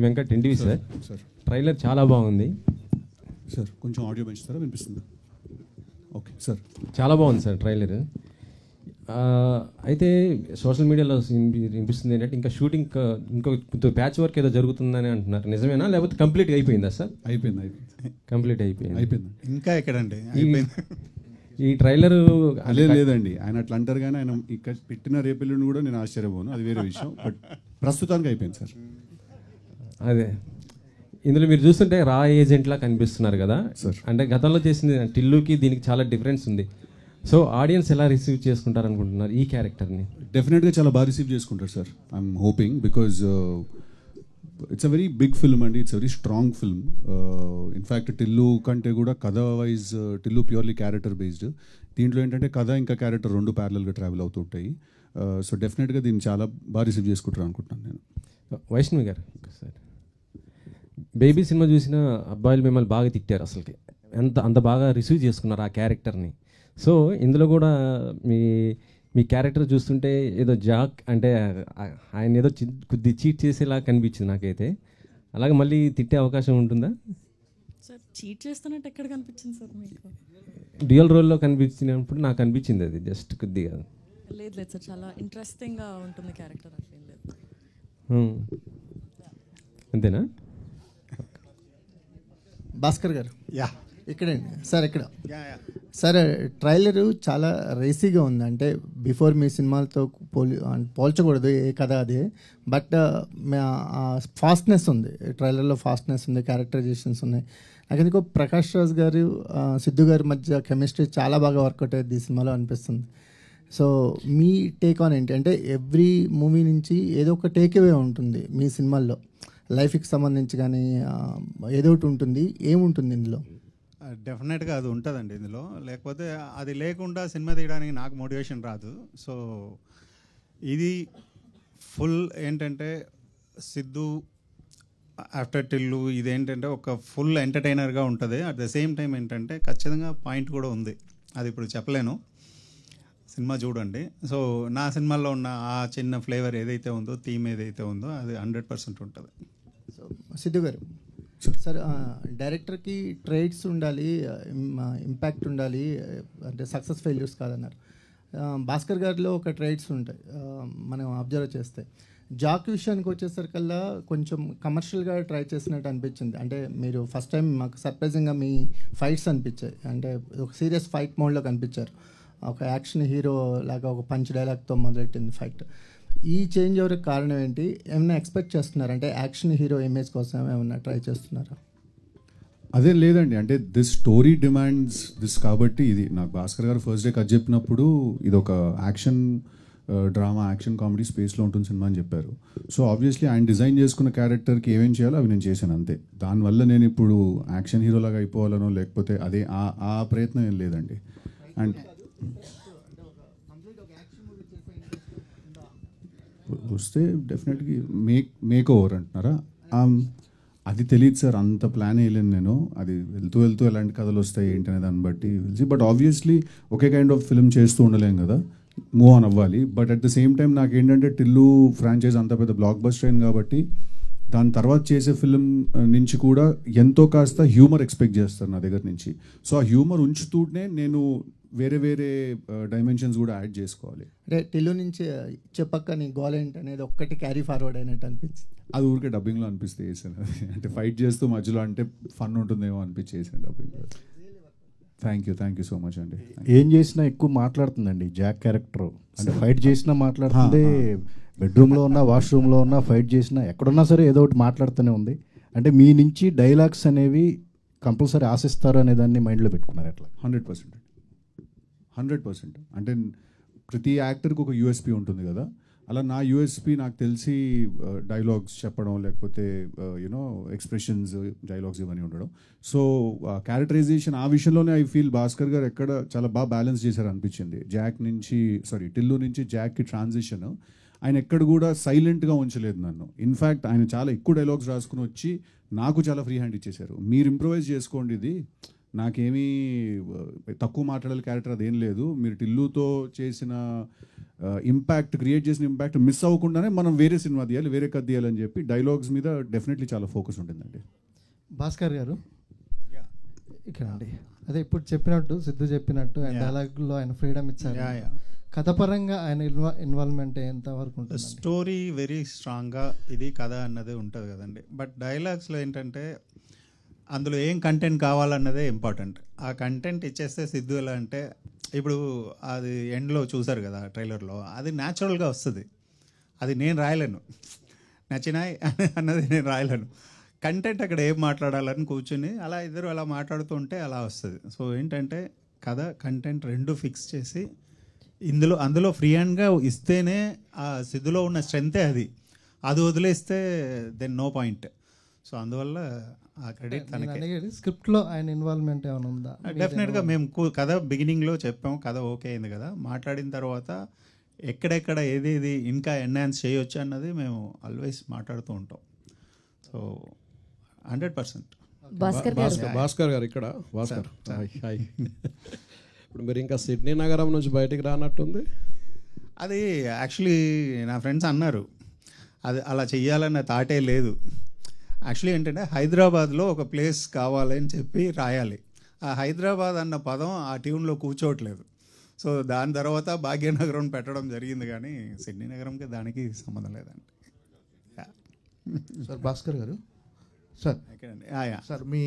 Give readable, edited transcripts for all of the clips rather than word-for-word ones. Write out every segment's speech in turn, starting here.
Venkat NTV sir. Trailer చాలా బాగుంది sir. కొంచెం ఆడియో పెంచుతారా, వినిపిస్తుందా? Okay sir. చాలా బాగుంది సార్ ట్రైలర్. అయితే సోషల్ మీడియాలో వినిపిస్తుంది ఏంటంటే ఇంకా షూటింగ్ ఇంకో ప్యాచ్ వర్క్ ఏదో జరుగుతుందని అంటున్నారు. నిజమేనా, లేకపోతే కంప్లీట్గా అయిపోయిందా సార్? అయిపోయింది. కంప్లీట్ అయిపోయింది. ఇంకా ఎక్కడండి ఈ ట్రైలర్ లేదండి. ఆయన అట్లా అంటారు కానీ ఆయన ఇక్కడ పెట్టిన రేపెల్లుని కూడా నేను ఆశ్చర్యపోను, అది వేరే విషయం. బట్ ప్రస్తుతానికి అయిపోయింది సార్. అదే ఇందులో మీరు చూస్తుంటే రా ఏజెంట్లా కనిపిస్తున్నారు కదా సార్. అంటే గతంలో చేసింది టిల్లుకి దీనికి చాలా డిఫరెన్స్ ఉంది. సో ఆడియన్స్ ఎలా రిసీవ్ చేసుకుంటారు అనుకుంటున్నారు ఈ క్యారెక్టర్ని? డెఫినెట్గా చాలా బాగా రిసీవ్ చేసుకుంటారు sir. I'm hoping, because it's a very big film అండి. It's very strong film. In fact Tillu కంటే కూడా కథ wise Tillu purely character based. దీంట్లో ఏంటంటే కథ ఇంకా క్యారెక్టర్ రెండు ప్యారలల్గా ట్రావెల్ అవుతుంటాయి. సో డెఫినెట్గా దీన్ని చాలా బాగా రిసీవ్ చేసుకుంటారు అనుకుంటున్నాను నేను. వైష్ణవి గారు సార్, బేబీ సినిమా చూసిన అబ్బాయిలు మిమ్మల్ని బాగా తిట్టారు. అసలుకి అంత బాగా రిసీవ్ చేసుకున్నారు ఆ క్యారెక్టర్ని. సో ఇందులో కూడా మీ క్యారెక్టర్ చూస్తుంటే ఏదో జాక్ అంటే ఆయన ఏదో కొద్ది చీట్ చేసేలా కనిపించింది నాకైతే. అలాగే మళ్ళీ తిట్టే అవకాశం ఉంటుందా సార్? చీట్ చేస్తున్నట్టు ఎక్కడ కనిపించింది సార్ మీకు? డ్యూయల్ రోల్లో కనిపించినప్పుడు నాకు అనిపించింది అది జస్ట్ కొద్దిగా. లేదు సార్, చాలా ఇంట్రెస్టింగ్గా ఉంటుంది క్యారెక్టర్. అట్లేం లేదు. అంతేనా? Bhaskar garu yeah ఇక్కడండి sir. ఇక్కడ సార్ ట్రైలరు చాలా రేసీగా ఉంది. అంటే బిఫోర్ మీ సినిమాలతో పోల్చకూడదు, ఏ కథ అదే. బట్ ఫాస్ట్నెస్ ఉంది ట్రైలర్లో, ఫాస్ట్నెస్ ఉంది, క్యారెక్టరైజేషన్స్ ఉన్నాయి. నాకు ఎందుకో ప్రకాష్ రాజ్ గారు సిద్ధు గారి మధ్య కెమిస్ట్రీ చాలా బాగా వర్కౌట్ అయ్యేది ఈ సినిమాలో అనిపిస్తుంది. సో మీ టేక్ ఆన్ ఏంటి? అంటే ఎవ్రీ మూవీ నుంచి ఏదో ఒక టేక్ అవే ఉంటుంది మీ సినిమాల్లో, లైఫ్కి సంబంధించి కానీ ఏదో ఒకటి ఉంటుంది. ఏముంటుంది ఇందులో? డెఫినెట్గా అది ఉంటుందండి ఇందులో. లేకపోతే అది లేకుండా సినిమా తీయడానికి నాకు మోటివేషన్ రాదు. సో ఇది ఫుల్ ఏంటంటే సిద్ధు ఆఫ్టర్ టిల్లు ఇదేంటంటే ఒక ఫుల్ ఎంటర్టైనర్గా ఉంటుంది. అట్ ద సేమ్ టైం ఏంటంటే ఖచ్చితంగా పాయింట్ కూడా ఉంది. అది ఇప్పుడు చెప్పలేను, సినిమా చూడండి. సో నా సినిమాల్లో ఉన్న ఆ చిన్న ఫ్లేవర్ ఏదైతే ఉందో, థీమ్ ఏదైతే ఉందో అది 100% ఉంటుంది. సో సిద్ధు గారు సార్, డైరెక్టర్కి ట్రేడ్స్ ఉండాలి, ఇంపాక్ట్ ఉండాలి, అంటే సక్సెస్ ఫెయిల్యూర్స్ కాదన్నారు. భాస్కర్ గారిలో ఒక ట్రేడ్స్ ఉంటాయి మనం అబ్జర్వ్ చేస్తే. జాక్ విషయానికి వచ్చేసరికల్లా కొంచెం కమర్షియల్గా ట్రై చేసినట్టు అనిపించింది. అంటే మీరు ఫస్ట్ టైం మాకు సర్ప్రైజింగ్గా మీ ఫైట్స్ అనిపించాయి. అంటే ఒక సీరియస్ ఫైట్ మోడ్లో కనిపించారు. ఒక యాక్షన్ హీరో లాగా ఒక పంచ్ డైలాగ్తో మొదలెట్టింది ఫైట్. ఈ చేంజ్ ఓవర్కి కారణం ఏంటి? ఏమైనా ఎక్స్పెక్ట్ చేస్తున్నారు? అంటే యాక్షన్ హీరో ఇమేజ్ కోసం ఏమైనా ట్రై చేస్తున్నారా? అదే లేదండి, అంటే దిస్ స్టోరీ డిమాండ్స్ దిస్ కాబట్టి ఇది నాకు భాస్కర్ గారు ఫస్ట్ డే కథ చెప్పినప్పుడు ఇది ఒక యాక్షన్ డ్రామా, యాక్షన్ కామెడీ స్పేస్లో ఉంటుంది సినిమా అని చెప్పారు. సో ఆబ్వియస్లీ ఆయన డిజైన్ చేసుకున్న క్యారెక్టర్కి ఏమేం చేయాలో అవి నేను చేశాను అంతే. దానివల్ల నేను ఇప్పుడు యాక్షన్ హీరోలాగా అయిపోవాలనో లేకపోతే అదే ఆ ప్రయత్నం ఏం లేదండి. అండ్ వస్తే డెఫినెట్గా మేక్ ఓవర్ అంటున్నారా? అది తెలియదు సార్, అంత ప్లాన్ వేయలేను నేను. అది వెళ్తూ వెళ్తూ ఎలాంటి కథలు వస్తాయి ఏంటి అనే దాన్ని బట్టి తెలిసి. But obviously okay kind of film చేస్తూ ఉండలేం కదా, మూవ్ ఆన్ అవ్వాలి. But at the same time నాకు ఏంటంటే టిల్లు ఫ్రాంచైజ్ అంత పెద్ద బ్లాక్ బస్టర్ అయింది కాబట్టి దాని తర్వాత చేసే ఫిల్మ్ నుంచి కూడా ఎంతో కాస్త హ్యూమర్ ఎక్స్పెక్ట్ చేస్తారు నా దగ్గర నుంచి. సో ఆ హ్యూమర్ ఉంచుతూనే నేను వేరే వేరే డైమెన్షన్స్ కూడా యాడ్ చేసుకోవాలి. అంటే టిల్లు నుంచి చెప్పక్క నీ గోల్ ఏంటి అనేది ఒక్కటి క్యారీ ఫార్వర్డ్ అయినట్టు అనిపించింది. అది ఊరికే డబ్బింగ్లో అనిపిస్తే వేసాను. అది అంటే ఫైట్ చేస్తూ మధ్యలో అంటే ఫన్ ఉంటుందేమో అనిపించి వేసాను డబ్బింగ్లో. థ్యాంక్ యూ సో మచ్ అండి. ఏం చేసినా ఎక్కువ మాట్లాడుతుందండి జాక్ క్యారెక్టర్. అంటే ఫైట్ చేసినా మాట్లాడుతుంది, బెడ్రూమ్లో ఉన్నా, వాష్రూమ్లో ఉన్నా, ఫైట్ చేసినా, ఎక్కడున్నా సరే ఏదో ఒకటి మాట్లాడుతూనే ఉంది. అంటే మీ నుంచి డైలాగ్స్ అనేవి కంపల్సరీ ఆశిస్తారు అనే దాన్ని మైండ్లో పెట్టుకున్నారు ఎట్లా? 100%. అంటే ప్రతి యాక్టర్కి ఒక యూఎస్పీ ఉంటుంది కదా, అలా నా యూఎస్పీ నాకు తెలిసి డైలాగ్స్ చెప్పడం, లేకపోతే యూనో ఎక్స్ప్రెషన్స్, డైలాగ్స్ ఇవన్నీ ఉండడం. సో క్యారెక్టరైజేషన్ ఆ విషయంలోనే ఐ ఫీల్ భాస్కర్ గారు ఎక్కడ చాలా బాగా బ్యాలెన్స్ చేశారు అనిపించింది. టిల్లు నుంచి జాక్కి ట్రాన్సిషన్ ఆయన ఎక్కడ కూడా సైలెంట్గా ఉంచలేదు నన్ను. ఇన్ఫ్యాక్ట్ ఆయన చాలా ఎక్కువ డైలాగ్స్ రాసుకుని వచ్చి నాకు చాలా ఫ్రీ హ్యాండ్ ఇచ్చేశారు. మీరు ఇంప్రొవైజ్ చేసుకోండి, ఇది నాకేమీ తక్కువ మాట్లాడాలి క్యారెక్టర్ అదేం లేదు, మీరు టిల్లుతో చేసిన ఇంపాక్ట్ క్రియేట్ చేసిన ఇంపాక్ట్ మిస్ అవ్వకుండానే మనం వేరే సినిమా తీయాలి, వేరే కథ తీయాలని చెప్పి డైలాగ్స్ మీద డెఫినెట్లీ చాలా ఫోకస్ ఉంటుందండి. భాస్కర్ గారు ఇక్కడ అండి, అదే ఇప్పుడు చెప్పినట్టు సిద్ధు చెప్పినట్టు ఆయన డైలాగ్లో ఆయన ఫ్రీడమ్ ఇచ్చారు. కథపరంగా ఆయన ఇన్వాల్వ్మెంట్ ఎంత వరకు ఉంటుంది? స్టోరీ వెరీ స్ట్రాంగ్గా ఇది కథ అన్నది ఉంటుంది కదండి. బట్ డైలాగ్స్లో ఏంటంటే అందులో ఏం కంటెంట్ కావాలన్నదే ఇంపార్టెంట్. ఆ కంటెంట్ ఇచ్చేస్తే సిద్ధు ఎలా అంటే, ఇప్పుడు అది ఎండ్లో చూసారు కదా ట్రైలర్లో, అది న్యాచురల్గా వస్తుంది. అది నేను రాయలేను, నచ్చినాయి అన్నది నేను రాయలేను. కంటెంట్ అక్కడ ఏం మాట్లాడాలని కూర్చుని అలా ఇద్దరు అలా మాట్లాడుతూ ఉంటే అలా వస్తుంది. సో ఏంటంటే కథ కంటెంట్ రెండు ఫిక్స్ చేసి అందులో ఫ్రీ హ్యాండ్గా ఇస్తేనే ఆ సిద్ధులో ఉన్న స్ట్రెంతే అది వదిలేస్తే దెన్ నో పాయింట్. సో అందువల్ల ఆ క్రెడిట్ తనకి. స్క్రిప్ట్లో ఆయన ఇన్వాల్వ్మెంట్ ఏమైనా ఉందా? డెఫినెట్గా మేము కథ బిగినింగ్లో చెప్పాము, కథ ఓకే అయింది కదా, మాట్లాడిన తర్వాత ఎక్కడెక్కడ ఏది ఇంకా ఎన్హాన్స్ చేయొచ్చు అన్నది మేము ఆల్వేస్ మాట్లాడుతూ ఉంటాం. సో 100%. భాస్కర్ గారు ఇక్కడ హాయ్. ఇప్పుడు మీరు ఇంకా సిడ్నీ నగరం నుంచి బయటికి రానట్టుంది. అది యాక్చువల్లీ నా ఫ్రెండ్స్ అన్నారు, అది అలా చెయ్యాలన్న థాటే లేదు. యాక్చువల్లీ ఏంటంటే హైదరాబాద్లో ఒక ప్లేస్ కావాలని చెప్పి రాయాలి. ఆ హైదరాబాద్ అన్న పదం ఆ ట్యూన్లో కూర్చోవట్లేదు. సో దాని తర్వాత భాగ్యనగరం పెట్టడం జరిగింది, కానీ సిడ్నీ నగరంకి దానికి సంబంధం లేదండి. సార్ భాస్కర్ గారు, సార్ మీ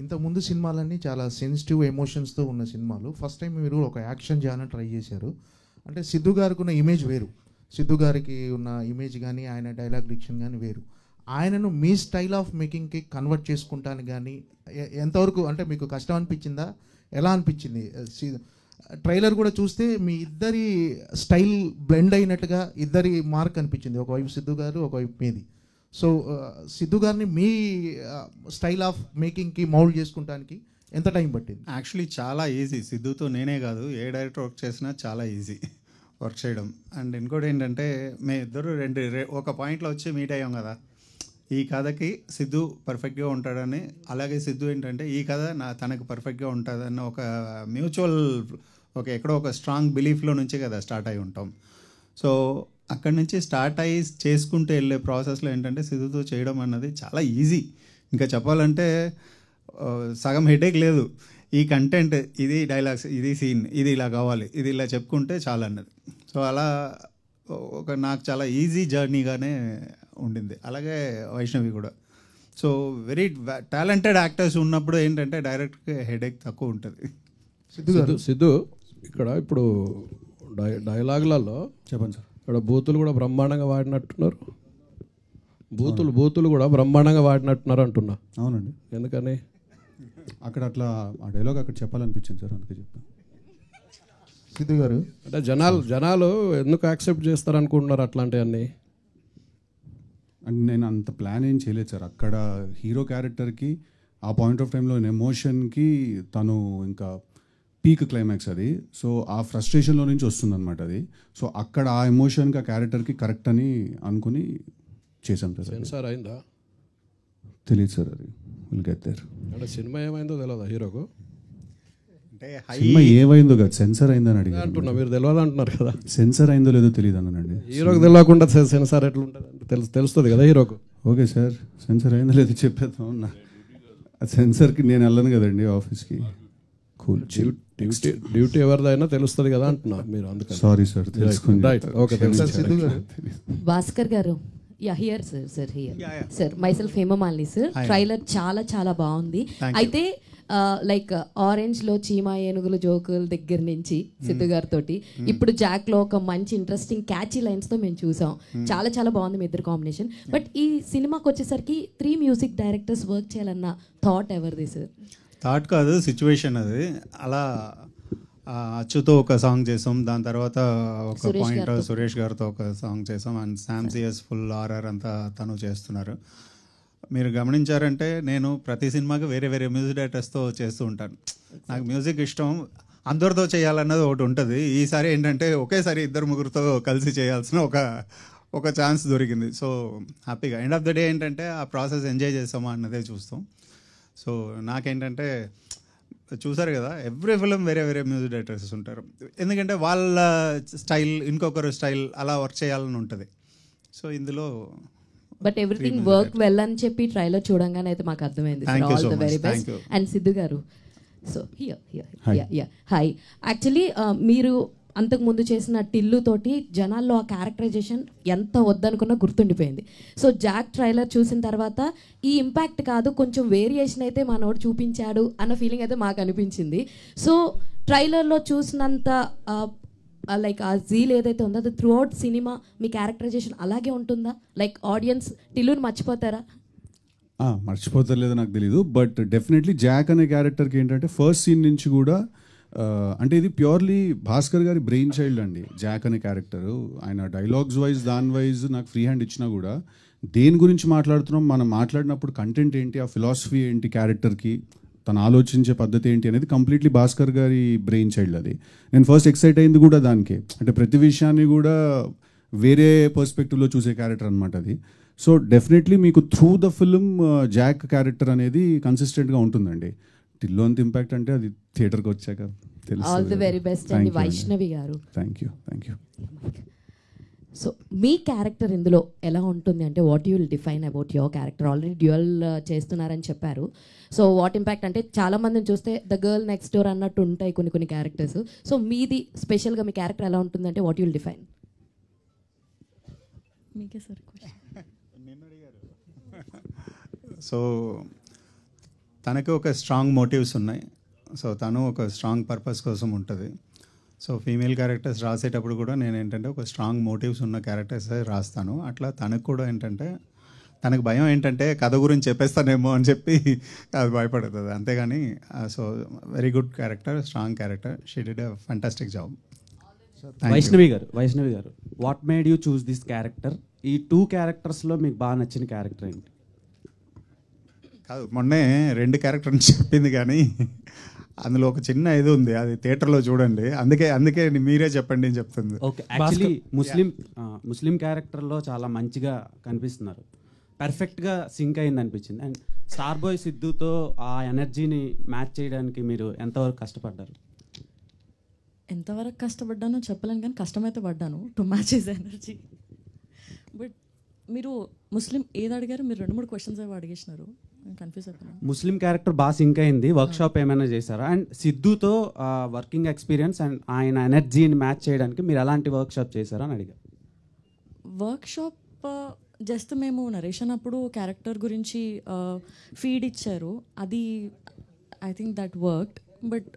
ఇంతకుముందు సినిమాలన్నీ చాలా సెన్సిటివ్ ఎమోషన్స్తో ఉన్న సినిమాలు. ఫస్ట్ టైం మీరు ఒక యాక్షన్ చేయాలని ట్రై చేశారు. అంటే సిద్ధు గారికి ఉన్న ఇమేజ్ వేరు, సిద్ధు గారికి ఉన్న ఇమేజ్ కానీ ఆయన డైలాగ్ డిక్షన్ కానీ వేరు. ఆయనను మీ స్టైల్ ఆఫ్ మేకింగ్కి కన్వర్ట్ చేసుకుంటాను కానీ ఎంతవరకు అంటే మీకు కష్టం అనిపించిందా, ఎలా అనిపించింది? ట్రైలర్ కూడా చూస్తే మీ ఇద్దరి స్టైల్ బ్లెండ్ అయినట్టుగా ఇద్దరి మార్క్ అనిపించింది, ఒకవైపు సిద్ధు గారు ఒకవైపు మీది. సో సిద్ధు గారిని మీ స్టైల్ ఆఫ్ మేకింగ్కి మౌల్డ్ చేసుకుంటానికి ఎంత టైం పట్టింది? యాక్చువల్లీ చాలా ఈజీ. సిద్ధుతో నేనే కాదు, ఏ డైరెక్టర్ వర్క్ చేసినా చాలా ఈజీ వర్క్ చేయడం. అండ్ ఇంకోటి ఏంటంటే మేము ఇద్దరు ఒక పాయింట్లో వచ్చి మీట్ అయ్యాం కదా, ఈ కథకి సిద్ధు పర్ఫెక్ట్గా ఉంటాడని, అలాగే సిద్ధు ఏంటంటే ఈ కథ తనకు పర్ఫెక్ట్గా ఉంటుందన్న ఒక మ్యూచువల్ ఎక్కడో ఒక స్ట్రాంగ్ బిలీఫ్లో నుంచి కదా స్టార్ట్ అయి ఉంటాం. సో అక్కడి నుంచి స్టార్ట్ అయ్యి చేసుకుంటూ వెళ్ళే ప్రాసెస్లో ఏంటంటే సిద్ధుతో చేయడం అన్నది చాలా ఈజీ. ఇంకా చెప్పాలంటే సగం హెడేక్ లేదు. ఈ కంటెంట్, ఇది డైలాగ్స్, ఇది సీన్, ఇది ఇలా కావాలి, ఇది ఇలా చెప్పుకుంటే చాలా అన్నది. సో అలా నాకు చాలా ఈజీ జర్నీగానే ఉండింది. అలాగే వైష్ణవి కూడా. సో వెరీ టాలెంటెడ్ యాక్టర్స్ ఉన్నప్పుడు ఏంటంటే డైరెక్ట్గా హెడేక్ తక్కువ ఉంటుంది. సిద్ధు ఇక్కడ ఇప్పుడు డైలాగులలో చెప్పండి సార్. ఇక్కడ బూతులు కూడా బ్రహ్మాండంగా వాడినట్టున్నారు, బూతులు కూడా బ్రహ్మాండంగా వాడినట్టున్నారు అంటున్నా. అవునండి. ఎందుకని అక్కడ అట్లా ఆ డైలాగ్ అక్కడ చెప్పాలనిపించింది సార్, అందుకే చెప్పాను. సిద్ధు గారు అంటే జనాలు ఎందుకు యాక్సెప్ట్ చేస్తారు అనుకుంటున్నారు అట్లాంటివన్నీ? అంటే నేను అంత ప్లాన్ ఏం చేయలేదు సార్. అక్కడ హీరో క్యారెక్టర్కి ఆ పాయింట్ ఆఫ్ టైంలో ఎమోషన్కి తను ఇంకా పీక్ క్లైమాక్స్ అది. సో ఆ ఫ్రస్ట్రేషన్లో నుంచి వస్తుందన్నమాట అది. సో అక్కడ ఆ ఎమోషన్కి ఆ క్యారెక్టర్కి కరెక్ట్ అని అనుకుని చేసాం సార్. సెన్సార్ అయిందా తెలియదు సార్, అది విల్ గెట్ దేర్. అంటే సినిమా ఏమైందో తెలియదా హీరోకు? అంటే సినిమా ఏమైందో కదా, సెన్సార్ అయిందని అడిగి అంటున్నా, మీరు తెలియదు అంటున్నారు కదా. సెన్సార్ అయిందో లేదో తెలియదు అన్నానండి. హీరోకి తెలియకుండా సెన్సార్ ఎట్లా ఉంటుంది అంటే తెలుస్తుంది కదా హీరోకు. ఓకే సార్, సెన్సార్ అయిందో లేదో చెప్పేద్దాం. ఆ సెన్సార్కి నేను వెళ్ళను కదండి ఆఫీస్కి. కూల్, డ్యూటీ ఎవరిదైనా తెలుస్తుంది కదా అంటున్నా మీరు, అందుకని. సారీ సార్, తెలుసుకుంది. Right, okay. Siddhu garu Bhaskar garu, here sir sir myself Hemamalini sir. Trailer చాలా చాలా బాగుంది. అయితే లైక్ ఆరెంజ్ లో చీమా ఏనుగులు జోకుల దగ్గర నుంచి సిద్ధు గారితో ఇప్పుడు జాక్ లో ఒక మంచి ఇంట్రెస్టింగ్ క్యాచీ లైన్స్ తో మేము చూసాం. చాలా చాలా బాగుంది మీ ఇద్దరు కాంబినేషన్. బట్ ఈ సినిమాకి వచ్చేసరికి 3 మ్యూజిక్ డైరెక్టర్స్ వర్క్ చేయాలన్న థాట్ ఎవరిది సార్? థాట్ కాదు, సిచ్యువేషన్ అది. అలా అచ్చుతో ఒక సాంగ్ చేసాం, దాని తర్వాత ఒక పాయింట్ సురేష్ గారితో ఒక సాంగ్ చేసాం, అండ్ శామ్సియస్ ఫుల్ ఆర్ఆర్ అంతా తను చేస్తున్నారు. మీరు గమనించారంటే నేను ప్రతి సినిమాకి వేరే వేరే మ్యూజిక్ డైరెక్టర్స్తో చేస్తూ ఉంటాను. నాకు మ్యూజిక్ ఇష్టం, అందరితో చేయాలన్నది ఒకటి ఉంటుంది. ఈసారి ఏంటంటే ఒకేసారి 2-3 కలిసి చేయాల్సిన ఒక ఛాన్స్ దొరికింది. సో హ్యాపీగా ఎండ్ ఆఫ్ ద డే ఏంటంటే ఆ ప్రాసెస్ ఎంజాయ్ చేస్తామా అన్నదే చూస్తాం. సో నాకేంటంటే చూసారు కదా, ఎవ్రీ ఫిలిం వేరే వేరే మ్యూజిక్ డైరెక్టర్స్ ఉంటారు. ఎందుకంటే వాళ్ళ స్టైల్ ఇంకొకరు స్టైల్ అలా వర్క్ చేయాలని ఉంటుంది. సో ఇందులో బట్ ఎవ్రీథింగ్ వర్క్ వెల్ అని చెప్పి ట్రైలర్ చూడంగానే అయితే మాకు అర్థమైంది. All the very best. And Siddhu గారు, సో హాయ్. యాక్చువల్లీ మీరు అంతకుముందు చేసిన టిల్లు తోటి జనాల్లో ఆ క్యారెక్టరైజేషన్ ఎంత వద్దనుకున్నా గుర్తుండిపోయింది. సో జాక్ ట్రైలర్ చూసిన తర్వాత ఈ ఇంపాక్ట్ కాదు, కొంచెం వేరియేషన్ అయితే మనోడు చూపించాడు అన్న ఫీలింగ్ అయితే మాకు అనిపించింది. సో ట్రైలర్లో చూసినంత లైక్ ఆ జీల్ ఏదైతే ఉందో అది త్రూ అవుట్ సినిమా మీ క్యారెక్టరైజేషన్ అలాగే ఉంటుందా? Like audience టిల్లుని మర్చిపోతారా? మర్చిపోతలేదో నాకు తెలీదు, బట్ డెఫినెట్లీ జాక్ అనే క్యారెక్టర్కి ఏంటంటే ఫస్ట్ సీన్ నుంచి కూడా అంటే ఇది ప్యూర్లీ భాస్కర్ గారి బ్రెయిన్ చైల్డ్ అండి. జాక్ అనే క్యారెక్టరు ఆయన డైలాగ్స్ వైజ్ దాని వైజ్ నాకు ఫ్రీ హ్యాండ్ ఇచ్చినా కూడా దేని గురించి మాట్లాడుతున్నాం, మనం మాట్లాడినప్పుడు కంటెంట్ ఏంటి, ఆ ఫిలాసఫీ ఏంటి, క్యారెక్టర్కి తను ఆలోచించే పద్ధతి ఏంటి అనేది కంప్లీట్లీ భాస్కర్ గారి బ్రెయిన్ చైల్డ్ అది. నేను ఫస్ట్ ఎక్సైట్ అయింది కూడా దానికే, అంటే ప్రతి విషయాన్ని కూడా వేరే పర్స్పెక్టివ్లో చూసే క్యారెక్టర్ అనమాట అది. సో డెఫినెట్లీ మీకు through the film Jack character అనేది కన్సిస్టెంట్గా ఉంటుందండి. టిల్లు అంత ఇంపాక్ట్ అంటే అది థియేటర్కి వచ్చాక తెలుసు. ఆల్ ది వెరీ బెస్ట్ అండి వైష్ణవి గారు. Thank you. So me character ఇందులో ఎలా ఉంటుంది అంటే what you will define about your character? Already dual చేస్తున్నారని చెప్పారు. సో వాట్ ఇంపాక్ట్ అంటే చాలా మందిని చూస్తే ద గర్ల్ నెక్స్ట్ డోర్ అన్నట్టు ఉంటాయి కొన్ని క్యారెక్టర్స్. సో మీది స్పెషల్గా మీ క్యారెక్టర్ ఎలా ఉంటుంది అంటే వాట్ యూ విల్ డిఫైన్? మీకే సార్. సో తనకి ఒక స్ట్రాంగ్ మోటివ్స్ ఉన్నాయి. సో తను ఒక స్ట్రాంగ్ పర్పస్ కోసం ఉంటుంది. సో ఫీమేల్ క్యారెక్టర్స్ రాసేటప్పుడు కూడా నేను ఏంటంటే ఒక స్ట్రాంగ్ మోటివ్స్ ఉన్న క్యారెక్టర్స్ రాస్తాను. అట్లా తనకు కూడా ఏంటంటే తనకు భయం ఏంటంటే కథ గురించి చెప్పేస్తానేమో అని చెప్పి అది భయపడుతుంది, అంతేగాని. So very good character, strong character. She did a fantastic job. Vaishnavi garu what made you choose this character? ఈ 2 క్యారెక్టర్స్లో మీకు బాగా నచ్చిన క్యారెక్టర్ ఏంటి? కాదు, మొన్నే 2 క్యారెక్టర్ని చెప్పింది, కానీ అందులో ఒక చిన్న ఇది ఉంది, అది థియేటర్లో చూడండి. అందుకే మీరే చెప్పండి అని చెప్తుంది. ఓకే, యాక్చువల్లీ ముస్లిం క్యారెక్టర్లో చాలా మంచిగా కనిపిస్తున్నారు, పర్ఫెక్ట్గా సింక్ అయింది అనిపించింది. అండ్ స్టార్ బాయ్ సిద్ధుతో ఆ ఎనర్జీని మ్యాచ్ చేయడానికి మీరు ఎంతవరకు కష్టపడ్డారు? ఎంతవరకు కష్టపడ్డానో చెప్పలేను, కానీ కష్టమైతే పడ్డాను to match his energy. But మీరు ముస్లిం ఏది అడిగారు? మీరు 2-3 క్వశ్చన్స్ ఏవో అడిగేసినారు, కన్ఫ్యూజ్ అయిపోయాను. ముస్లిం క్యారెక్టర్ బాగా సింక్ అయింది, వర్క్షాప్ ఏమైనా చేశారా? అండ్ సిద్ధుతో వర్కింగ్ ఎక్స్పీరియన్స్ అండ్ ఆయన ఎనర్జీని మ్యాచ్ చేయడానికి మీరు ఎలాంటి వర్క్షాప్ చేశారా అని అడిగారు. వర్క్షాప్ జస్ట్ మేము నరేషన్ అప్పుడు క్యారెక్టర్ గురించి ఫీడ్ ఇచ్చారు, అది I think that worked. But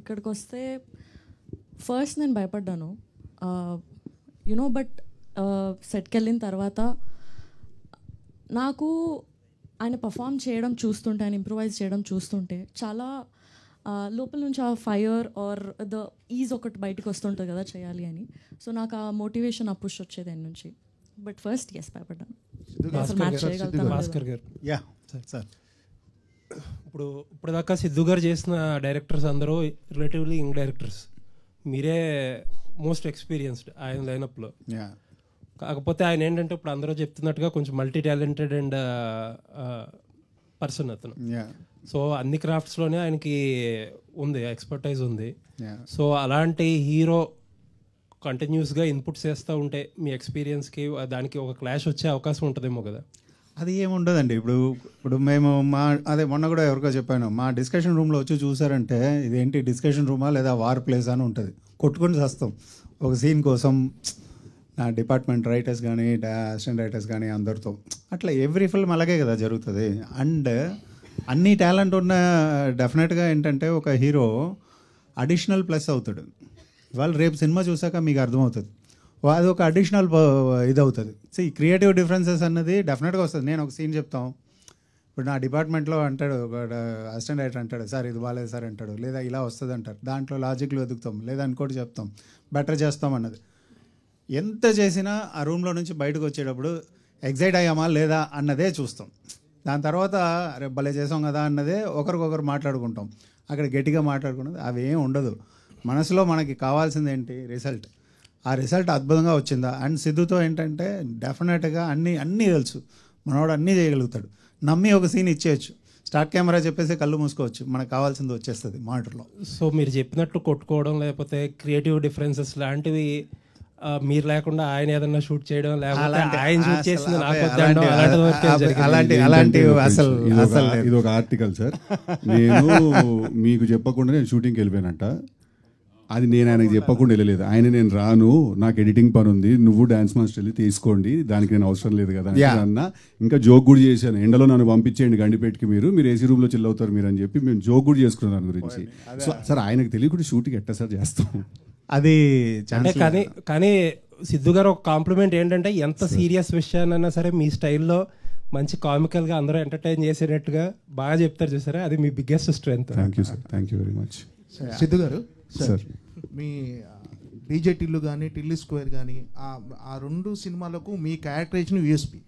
ఇక్కడికి వస్తే ఫస్ట్ నేను భయపడ్డాను, యునో. బట్ సెట్కి వెళ్ళిన తర్వాత నాకు ఆయన పర్ఫామ్ చేయడం చూస్తుంటే, ఆయన ఇంప్రూవైజ్ చేయడం చూస్తుంటే చాలా లోపల నుంచి ఆ ఫైర్ ఆర్ ద ఈజ్ ఒకటి బయటకు వస్తుంటుంది కదా చేయాలి అని. సో నాకు ఆ మోటివేషన్ ఆ పుష్ వచ్చేది ఆయన నుంచి. బట్ ఫస్ట్ భయపడ్డాను. Bhaskar garu, yeah sir. ఇప్పుడు దాకా సిద్ధు గారు చేసిన డైరెక్టర్స్ అందరూ రిలేటివ్లీ యంగ్ డైరెక్టర్స్, మీరే మోస్ట్ ఎక్స్పీరియన్స్డ్ ఆయన లైనప్లో. కాకపోతే ఆయన ఏంటంటే ఇప్పుడు అందరూ చెప్తున్నట్టుగా కొంచెం మల్టీ టాలెంటెడ్ అండ్ పర్సన్ అతను. సో అన్ని క్రాఫ్ట్స్లోనే ఆయనకి ఉంది, ఎక్స్పర్టైజ్ ఉంది. సో అలాంటి హీరో కంటిన్యూస్గా ఇన్పుట్స్ చేస్తూ ఉంటే మీ ఎక్స్పీరియన్స్కి దానికి ఒక క్లాష్ వచ్చే అవకాశం ఉంటుందేమో కదా? అది ఏముండదండి. ఇప్పుడు మేము మొన్న కూడా ఎవరికో చెప్పాను, మా డిస్కషన్ రూమ్లో వచ్చి చూసారంటే ఇదేంటి డిస్కషన్ రూమా లేదా వార్ ప్లేస్ అని ఉంటుంది. కొట్టుకొని చేస్తాం ఒక సీన్ కోసం. నా డిపార్ట్మెంట్ రైటర్స్ కానీ అసిస్టెంట్ రైటర్స్ కానీ అందరితో అట్లా ఎవ్రీ ఫిల్మ్ అలాగే కదా జరుగుతుంది. అండ్ అన్ని టాలెంట్ ఉన్న డెఫినెట్గా ఏంటంటే ఒక హీరో అడిషనల్ ప్లస్ అవుతాడు. ఇవాళ రేపు సినిమా చూసాక మీకు అర్థమవుతుంది, అది ఒక అడిషనల్ ఇది అవుతుంది. సో ఈ క్రియేటివ్ డిఫరెన్సెస్ అన్నది డెఫినెట్గా వస్తుంది. నేను ఒక సీన్ చెప్తాం, ఇప్పుడు నా డిపార్ట్మెంట్లో అంటాడు ఒక అసిస్టెంట్ రైటర్ అంటాడు, సార్ ఇది బాగాలేదు సార్ అంటాడు, లేదా ఇలా వస్తుంది అంటారు. దాంట్లో లాజిక్లు వెతుకుతాం, లేదా ఇంకోటి చెప్తాం, బెటర్ చేస్తాం అన్నది. ఎంత చేసినా ఆ రూమ్లో నుంచి బయటకు వచ్చేటప్పుడు ఎగ్జైట్ అయ్యామా లేదా అన్నదే చూస్తాం. దాని తర్వాత రేపు భలే చేసాం కదా అన్నదే ఒకరికొకరు మాట్లాడుకుంటాం. అక్కడ గట్టిగా మాట్లాడుకున్నది అవి ఏం ఉండదు. మనసులో మనకి కావాల్సింది ఏంటి? రిజల్ట్. ఆ రిజల్ట్ అద్భుతంగా వచ్చిందా? అండ్ సిద్ధుతో ఏంటంటే డెఫినెట్గా అన్నీ తెలుసు, మనవాడు అన్నీ చేయగలుగుతాడు. నమ్మి ఒక సీన్ ఇచ్చేయచ్చు. స్టార్ట్ కెమెరా చెప్పేసి కళ్ళు మూసుకోవచ్చు, మనకు కావాల్సింది వచ్చేస్తుంది మానిటర్లో. సో మీరు చెప్పినట్టు కొట్టుకోవడం లేకపోతే క్రియేటివ్ డిఫరెన్సెస్ లాంటివి మీరు లేకుండా ఆయన ఏదన్నా షూట్ చేయడం లేకపోతే ఆయన షూట్ చేసింది అలాంటి అసలు ఇది ఒక ఆర్టికల్ సార్, నేను మీకు చెప్పకుండా నేను షూటింగ్కి వెళ్ళిపోయానంట. అది నేను ఆయనకి చెప్పకుండా వెళ్ళలేదు. ఆయన నేను రాను, నాకు ఎడిటింగ్ పని ఉంది, నువ్వు డాన్స్ మాస్టర్ వెళ్ళి తీసుకోండి, దానికి నేను అవసరం లేదు కదా అన్న. ఇంకా జోక్ కూడా చేశాను, ఎండలో నన్ను పంపించేయండి గండిపేటకి, మీరు ఏసీ రూమ్లో చిల్ అవుతారు మీరు అని చెప్పి మేము జోక్ కూడా చేసుకున్నాం దాని గురించి. సో సార్ ఆయనకు తెలియకుండా షూటింగ్ ఎట్టా సార్ చేస్తాం అది. కానీ సిద్ధు గారు ఒక కాంప్లిమెంట్ ఏంటంటే ఎంత సీరియస్ విషయాన్నైనా సరే మీ స్టైల్లో మంచి కామికల్గా అందరూ ఎంటర్టైన్ చేసేటట్టుగా బాగా చెప్తారు చూసారా, అది మీ biggest strength. Thank you sir, thank you very much. Siddhu garu sir, me DJ Tillu కానీ టిల్లు స్క్వేర్ కానీ ఆ రెండు సినిమాలకు మీ క్యారెక్టరైజేషన్ యూఎస్పీ.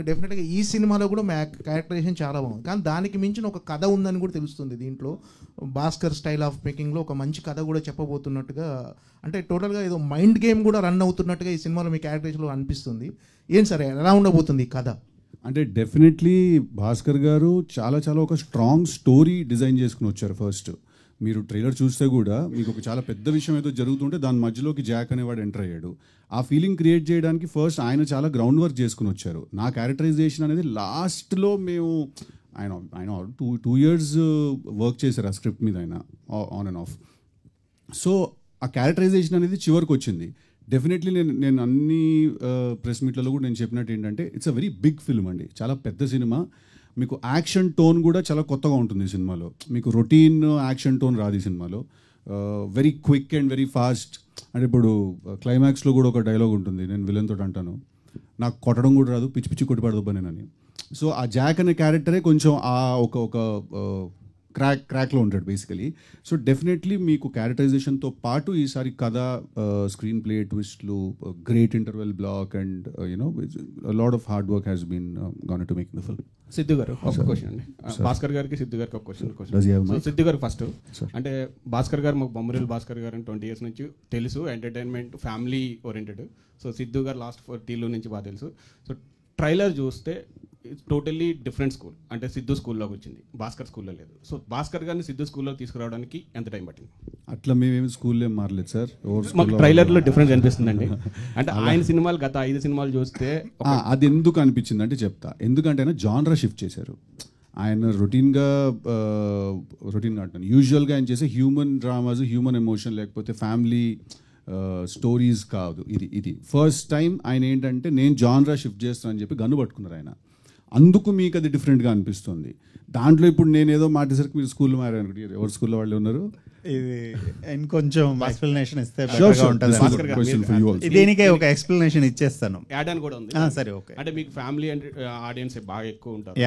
డెఫినెట్గా ఈ సినిమాలో కూడా మీ క్యారెక్టరైజేషన్ చాలా బాగుంది, కానీ దానికి మించిన ఒక కథ ఉందని కూడా తెలుస్తుంది దీంట్లో. భాస్కర్ స్టైల్ ఆఫ్ మేకింగ్లో ఒక మంచి కథ కూడా చెప్పబోతున్నట్టుగా, అంటే టోటల్గా ఏదో మైండ్ గేమ్ కూడా రన్ అవుతున్నట్టుగా ఈ సినిమాలో మీ క్యారెక్టరైజేషన్లో అనిపిస్తుంది. ఏం సరే ఎలా ఉండబోతుంది ఈ కథ? అంటే డెఫినెట్లీ భాస్కర్ గారు చాలా ఒక స్ట్రాంగ్ స్టోరీ డిజైన్ చేసుకుని వచ్చారు. ఫస్ట్ మీరు ట్రైలర్ చూస్తే కూడా మీకు ఒక చాలా పెద్ద విషయం ఏదో జరుగుతుంటే దాని మధ్యలోకి జాక్ అనేవాడు ఎంటర్ అయ్యాడు. ఆ ఫీలింగ్ క్రియేట్ చేయడానికి ఫస్ట్ ఆయన చాలా గ్రౌండ్ వర్క్ చేసుకుని వచ్చారు. నా క్యారెక్టరైజేషన్ అనేది లాస్ట్లో మేము ఆయన 2 years వర్క్ చేశారు ఆ స్క్రిప్ట్ మీద, ఆయన ఆన్ అండ్ ఆఫ్. సో ఆ క్యారెక్టరైజేషన్ అనేది చివరికి వచ్చింది. డెఫినెట్లీ నేను అన్ని ప్రెస్ మీట్లలో కూడా నేను చెప్పినట్టు ఏంటంటే it's a very big film అండి, చాలా పెద్ద సినిమా. మీకు యాక్షన్ టోన్ కూడా చాలా కొత్తగా ఉంటుంది ఈ సినిమాలో. మీకు రొటీన్ యాక్షన్ టోన్ రాదు ఈ సినిమాలో. Very quick and very fast. అంటే ఇప్పుడు క్లైమాక్స్లో కూడా ఒక డైలాగ్ ఉంటుంది, నేను విలన్ తోటి అంటాను, నాకు కొట్టడం కూడా రాదు, పిచ్చి పిచ్చి కొట్టి పడదు నేనని. సో ఆ జాక్ అనే క్యారెక్టరే కొంచెం ఆ ఒక క్రాక్లో ఉంటాడు బేసికలీ. సో డెఫినెట్లీ మీకు క్యారెక్టరైజేషన్తో పాటు ఈసారి కథ, స్క్రీన్ ప్లే ట్విస్ట్లు, great interval block and you know lot of hard work has been gone to make the film. Siddhu గారు ఒక క్వశ్చన్ అండి, భాస్కర్ గారికి సిద్ధు గారికి ఒక క్వశ్చన్. సిద్ధు గారు ఫస్ట్, అంటే భాస్కర్ గారు మాకు బొమ్మరిల్ భాస్కర్ గారు 20 years నుంచి తెలుసు, entertainment family oriented. So Siddhu గారు లాస్ట్ 40 నుంచి బాగా తెలుసు. సో ట్రైలర్ చూస్తే టోటల్లీ డిఫరెంట్ స్కూల్, అంటే సిద్ధు స్కూల్లోకి వచ్చింది, భాస్కర్ స్కూల్లో లేదు. సో భాస్కర్ గారిని సిద్ధు స్కూల్లో తీసుకురావడానికి ఎంత టైం పట్టింది? అట్లా మేమేమి స్కూల్లో మారలేదు సార్, మాకు ట్రైలర్లో డిఫరెన్స్ అనిపిస్తుందండి. అంటే ఆయన సినిమాలు గత 5 సినిమాలు చూస్తే అది ఎందుకు అనిపించింది అంటే చెప్తా. ఎందుకంటే ఆయన జానరా షిఫ్ట్ చేశారు. ఆయన రొటీన్గా అంటాను, యూజువల్గా ఆయన చేసే హ్యూమన్ డ్రామాస్, హ్యూమన్ ఎమోషన్ లేకపోతే ఫ్యామిలీ స్టోరీస్ కాదు. ఇది ఫస్ట్ టైం ఆయన ఏంటంటే నేను జానరా షిఫ్ట్ చేస్తాను అని చెప్పి గన్ను పట్టుకున్నారు ఆయన. అందుకు మీకు అది డిఫరెంట్గా అనిపిస్తుంది. దాంట్లో ఇప్పుడు నేను ఏదో మాటేసరికి మీరు స్కూల్లో మారారు, ఎవరు స్కూల్లో వాళ్ళు ఉన్నారు? ఇది ఇంకొంచెం ఎక్స్ప్లెనేషన్ ఇస్తే దీనికే ఒక ఎక్స్ప్లెనేషన్ ఇచ్చేస్తాను. యాడ్ అని కూడా ఉంది. సరే, ఓకే. అంటే మీకు ఫ్యామిలీ అండ్ ఆడియన్స్ బాగా ఎక్కువ ఉంటారు.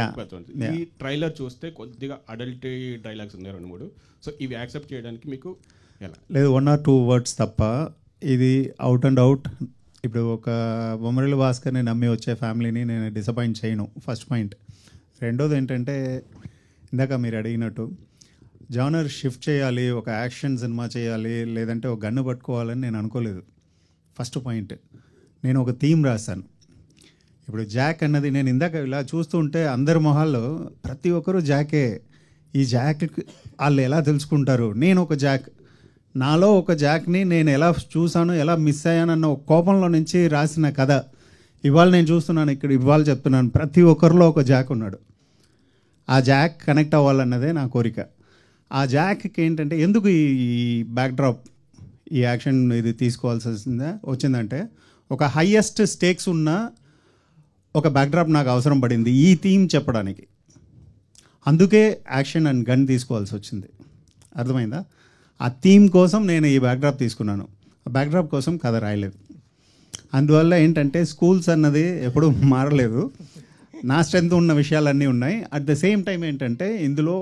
ఈ ట్రైలర్ చూస్తే కొద్దిగా అడల్ట్ డైలాగ్స్ ఉన్నాయి 2-3. సో ఇవి యాక్సెప్ట్ చేయడానికి మీకు ఎలా? లేదు, 1 or 2 words తప్ప ఇది అవుట్ అండ్ అవుట్. ఇప్పుడు ఒక బొమ్మరిల్లు భాస్కర్ని నమ్మి వచ్చే ఫ్యామిలీని నేను డిసప్పాయింట్ చేయను, ఫస్ట్ పాయింట్. రెండోది ఏంటంటే ఇందాక మీరు అడిగినట్టు జానర్ షిఫ్ట్ చేయాలి, ఒక యాక్షన్ సినిమా చేయాలి, లేదంటే ఒక గన్ను పట్టుకోవాలని నేను అనుకోలేదు. ఫస్ట్ పాయింట్, నేను ఒక థీమ్ రాశాను. ఇప్పుడు జాక్ అన్నది నేను ఇందాక ఇలా చూస్తూ ఉంటే అందరి మొహాల్లో ప్రతి ఒక్కరూ జాకే. ఈ జాక్ వాళ్ళు ఎలా తెలుసుకుంటారు? నేను ఒక జాక్, నాలో ఒక జాక్ని నేను ఎలా చూసాను, ఎలా మిస్ అయ్యానన్న ఒక కోపంలో నుంచి రాసిన కథ ఇవాళ నేను చూస్తున్నాను ఇక్కడ, ఇవాళ చెప్తున్నాను. ప్రతి ఒక్కరిలో ఒక జాక్ ఉన్నాడు. ఆ జాక్ కనెక్ట్ అవ్వాలన్నదే నా కోరిక. ఆ జాక్కి ఏంటంటే ఎందుకు ఈ బ్యాక్డ్రాప్, ఈ యాక్షన్ ఇది తీసుకోవాల్సి వచ్చిందంటే ఒక హయ్యెస్ట్ స్టేక్స్ ఉన్న ఒక బ్యాక్డ్రాప్ నాకు అవసరం పడింది ఈ థీమ్ చెప్పడానికి. అందుకే యాక్షన్ అండ్ గన్ తీసుకోవాల్సి వచ్చింది. అర్థమైందా? ఆ థీమ్ కోసం నేను ఈ బ్యాక్డ్రాప్ తీసుకున్నాను. ఆ బ్యాక్డ్రాప్ కోసం కథ రాయలేదు. అందువల్ల ఏంటంటే స్కూల్స్ అన్నది ఎప్పుడూ మారలేదు. నా స్ట్రెంత్ ఉన్న విషయాలన్నీ ఉన్నాయి. అట్ ద సేమ్ టైం ఏంటంటే ఇందులో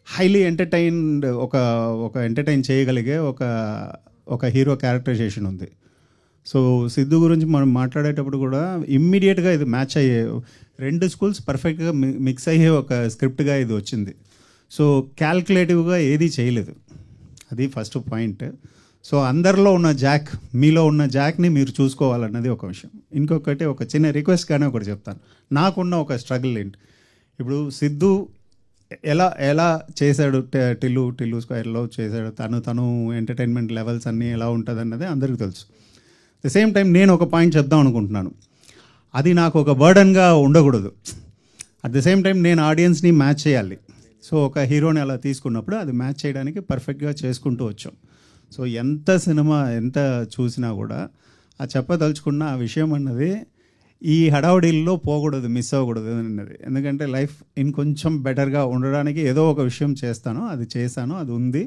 హైలీ ఎంటర్టైన్డ్ ఒక ఎంటర్టైన్ చేయగలిగే ఒక హీరో క్యారెక్టరైజేషన్ ఉంది. సో సిద్ధు గురించి మనం మాట్లాడేటప్పుడు కూడా ఇమ్మీడియట్గా ఇది మ్యాచ్ అయ్యే 2 స్కూల్స్ పర్ఫెక్ట్గా మిక్స్ అయ్యే ఒక స్క్రిప్ట్గా ఇది వచ్చింది. సో క్యాల్కులేటివ్గా ఏదీ చేయలేదు. అది ఫస్ట్ పాయింట్. సో అందరిలో ఉన్న జాక్, మీలో ఉన్న జాక్ని మీరు చూసుకోవాలన్నది ఒక విషయం. ఇంకొకటి ఒక చిన్న రిక్వెస్ట్ కానీ ఒకటి చెప్తాను. నాకున్న ఒక స్ట్రగుల్ ఏంటి, ఇప్పుడు సిద్ధు ఎలా ఎలా చేశాడు టిల్లు స్క్వేర్లో చేశాడు, తను ఎంటర్టైన్మెంట్ లెవెల్స్ అన్నీ ఎలా ఉంటుంది అన్నది అందరికీ తెలుసు. ద సేమ్ టైం నేను ఒక పాయింట్ చెప్దాం అనుకుంటున్నాను, అది నాకు ఒక బర్డన్గా ఉండకూడదు. అట్ ద సేమ్ టైం నేను ఆడియన్స్ని మ్యాచ్ చేయాలి. సో ఒక హీరోని అలా తీసుకున్నప్పుడు అది మ్యాచ్ చేయడానికి పర్ఫెక్ట్గా చేసుకుంటూ వచ్చాం. సో ఎంత సినిమా ఎంత చూసినా కూడా ఆ చెప్పదలుచుకున్న ఆ విషయం అన్నది ఈ హడావుడిల్లో పోకూడదు, మిస్ అవ్వకూడదు అన్నది. ఎందుకంటే లైఫ్ ఇంకొంచెం బెటర్గా ఉండడానికి ఏదో ఒక విషయం చేస్తాను, అది చేశాను, అది ఉంది.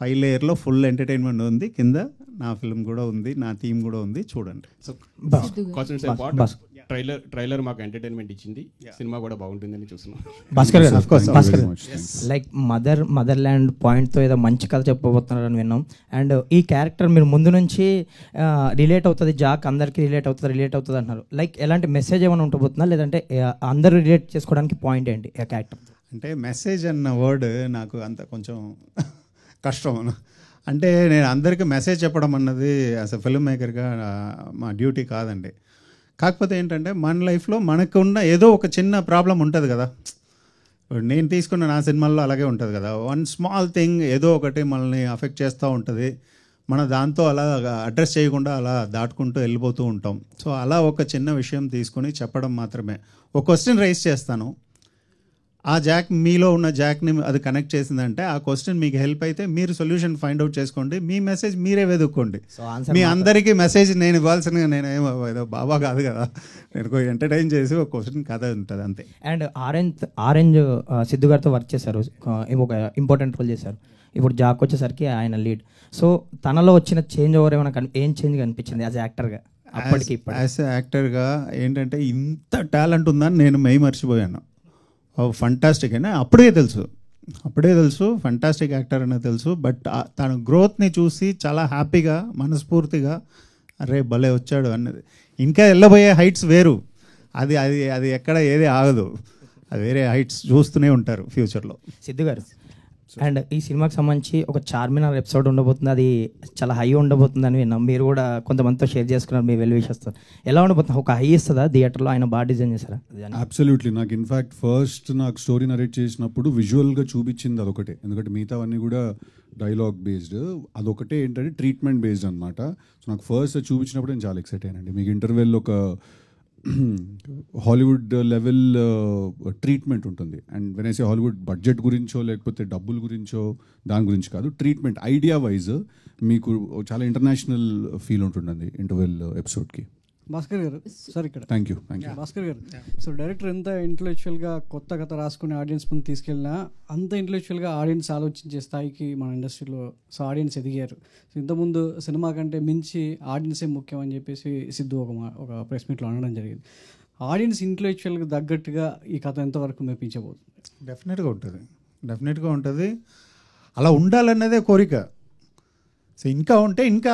పై లేయర్లో ఫుల్ ఎంటర్టైన్మెంట్ ఉంది, కింద నా ఫిల్మ్ కూడా ఉంది, నా థీమ్ కూడా ఉంది, చూడండి. సో ట్రైలర్ మాకు ఎంటర్టైన్మెంట్ ఇచ్చింది, సినిమా కూడా బాగుంటుందని చూస్తున్నాం. భాస్కర్ గారు లైక్ మదర్ల్యాండ్ పాయింట్తో ఏదో మంచి కథ చెప్పబోతున్నారని విన్నాం. అండ్ ఈ క్యారెక్టర్ మీరు ముందు నుంచి రిలేట్ అవుతుంది, జాక్ అందరికీ రిలేట్ అవుతుంది అంటున్నారు. లైక్ ఎలాంటి మెసేజ్ ఏమైనా ఉండబోతుందా, లేదంటే అందరూ రిలేట్ చేసుకోవడానికి పాయింట్ ఏంటి ఆ క్యారెక్టర్? అంటే మెసేజ్ అన్న వర్డ్ నాకు అంత కొంచెం కష్టం. అంటే నేను అందరికీ మెసేజ్ చెప్పడం అన్నది యాజ్ అ ఫిల్మ్ మేకర్గా మా డ్యూటీ కాదండి. కాకపోతే ఏంటంటే మన లైఫ్లో మనకున్న ఏదో ఒక చిన్న ప్రాబ్లం ఉంటుంది కదా. నేను తీసుకున్న నా సినిమాల్లో అలాగే ఉంటుంది కదా, వన్ స్మాల్ థింగ్ ఏదో ఒకటి మనల్ని అఫెక్ట్ చేస్తూ ఉంటుంది. మన దాంతో అలా అడ్రస్ చేయకుండా అలా దాటుకుంటూ వెళ్ళిపోతూ ఉంటాం. సో అలా ఒక చిన్న విషయం తీసుకొని చెప్పడం మాత్రమే. ఒక క్వశ్చన్ రైజ్ చేస్తాను, ఆ జాక్ మీలో ఉన్న జాక్ని అది కనెక్ట్ చేసిందంటే ఆ క్వశ్చన్ మీకు హెల్ప్ అయితే మీరు సొల్యూషన్ ఫైండ్ అవుట్ చేసుకోండి, మీ మెసేజ్ మీరే వెతుక్కోండి. మీ అందరికీ మెసేజ్ నేను ఇవ్వాల్సిన నేనేమో ఏదో బాబా కాదు కదా, నేను ఎంటర్టైన్ చేసి ఒక క్వశ్చన్ కథ ఉంటుంది అంతే. అండ్ ఆరెంజ్ సిద్ధు గారితో వర్క్ చేశారు, ఒక ఇంపార్టెంట్ రోల్ చేశారు. ఇప్పుడు జాక్ వచ్చేసరికి ఆయన లీడ్. సో తనలో వచ్చిన చేంజ్ ఓవర్ ఏమైనా ఏం చేంజ్ కనిపించింది యాజ్ యాక్టర్గా? అప్పటికి యాజ్ యాక్టర్గా ఏంటంటే ఇంత టాలెంట్ ఉందని నేను మర్చిపోయాను. ఫంటాస్టిక్ అయినా అప్పుడే తెలుసు ఫంటాస్టిక్ యాక్టర్ అనేది తెలుసు. బట్ తన గ్రోత్ని చూసి చాలా హ్యాపీగా మనస్ఫూర్తిగా అరే భలే వచ్చాడు అన్నది. ఇంకా వెళ్ళబోయే హైట్స్ వేరు, అది అది అది ఎక్కడ ఏది ఆగదు, అది వేరే హైట్స్ చూస్తూనే ఉంటారు ఫ్యూచర్లో. సిద్ధు గారు, అండ్ ఈ సినిమాకి సంబంధించి ఒక చార్మినార్ ఎపిసోడ్ ఉండబోతుంది, అది చాలా హై ఉండబోతుందని విన్నాం. మీరు కూడా కొంతమందితో షేర్ చేసుకున్నారు మీ వెల్ విషెస్తో. ఎలా ఉండబోతుంది? ఒక హై ఇస్తుందా థియేటర్లో? ఆయన బాగా డిజైన్ చేశారా? అబ్సల్యూట్లీ. నాకు ఇన్ఫ్యాక్ట్ ఫస్ట్ నాకు స్టోరీ నరేట్ చేసినప్పుడు విజువల్గా చూపించింది అదొకటే, ఎందుకంటే మిగతావన్నీ కూడా డైలాగ్ బేస్డ్, అదొకటే ఏంటంటే ట్రీట్మెంట్ బేస్డ్ అనమాట. సో నాకు ఫస్ట్ చూపించినప్పుడు నేను చాలా ఎక్సైట్ అయ్యానండి. మీకు ఇంటర్వెల్ ఒక హాలీవుడ్ లెవెల్ ట్రీట్మెంట్ ఉంటుంది. And when I say Hollywood budget గురించో లేకపోతే డబ్బుల గురించో దాని గురించి కాదు, ట్రీట్మెంట్ ఐడియా వైజ్ మీకు చాలా ఇంటర్నేషనల్ ఫీల్ ఉంటుందండి ఇంటర్వెల్ ఎపిసోడ్కి. భాస్కర్ గారు సార్ ఇక్కడ థ్యాంక్ యూ. భాస్కర్ గారు, సో డైరెక్టర్ ఎంత ఇంటలెక్చువల్గా కొత్త కథ రాసుకుని ఆడియన్స్ ముందు తీసుకెళ్ళినా అంత ఇంటలెక్చువల్గా ఆడియన్స్ ఆలోచించే స్థాయికి మన ఇండస్ట్రీలో సో ఆడియన్స్ ఎదిగారు. సో ఇంతకుముందు సినిమా కంటే మించి ఆడియన్సే ముఖ్యం అని చెప్పేసి సిద్ధు ఒక ప్రెస్ మీట్లో అనడం జరిగింది. ఆడియన్స్ ఇంటలెక్చువల్గా తగ్గట్టుగా ఈ కథ ఎంతవరకు మెప్పించబోతుంది? డెఫినెట్గా ఉంటుంది. అలా ఉండాలన్నదే కోరిక. సో ఇంకా ఉంటే ఇంకా